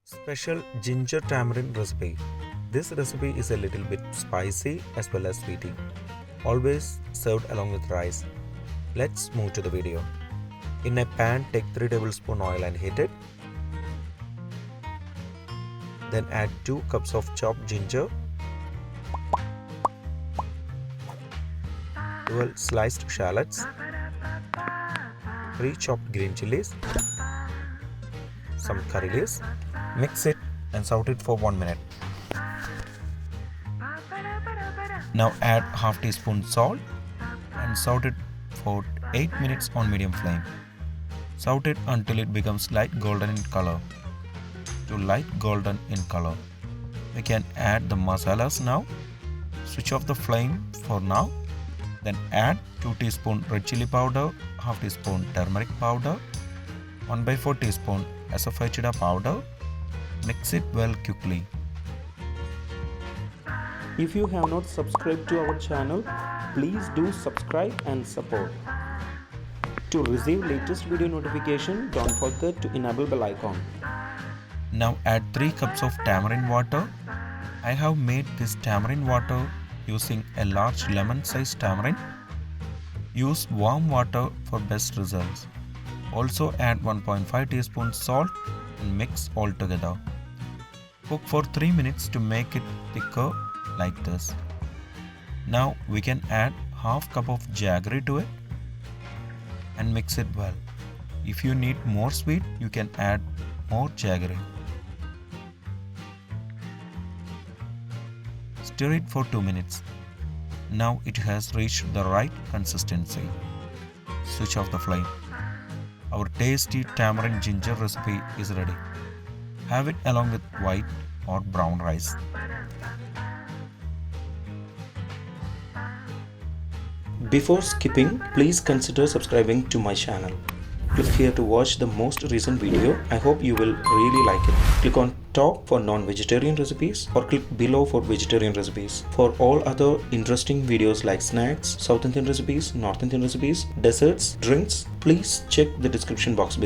Special ginger tamarind recipe. This recipe is a little bit spicy as well as sweety. Always served along with rice. Let's move to the video. In a pan, take 3 tablespoons oil and heat it. Then add 2 cups of chopped ginger, 12 sliced shallots, 3 chopped green chilies, some curry leaves. Mix it and saute it for 1 minute. Now add half teaspoon salt and saute it for 8 minutes on medium flame. Saute it until it becomes light golden in color. To light golden in color, we can add the masalas now. Switch off the flame for now. Then add 2 teaspoon Red Chilli Powder, half teaspoon Turmeric Powder, 1/4 teaspoon Asafoetida Powder. Mix it well quickly. If you have not subscribed to our channel, please do subscribe and support. To receive latest video notification, don't forget to enable bell icon. Now add 3 cups of tamarind water. I have made this tamarind water using a large lemon-sized tamarind. Use warm water for best results. Also add 1.5 teaspoon salt and mix all together. Cook for 3 minutes to make it thicker like this. Now we can add half cup of jaggery to it and mix it well. If you need more sweet, you can add more jaggery. Stir it for 2 minutes. Now it has reached the right consistency. Switch off the flame. Our tasty tamarind ginger recipe is ready. Have it along with white or brown rice. Before skipping, please consider subscribing to my channel. Click here to watch the most recent video. I hope you will really like it. Click on top for non-vegetarian recipes or click below for vegetarian recipes. For all other interesting videos like snacks, South Indian recipes, North Indian recipes, desserts, drinks, please check the description box below.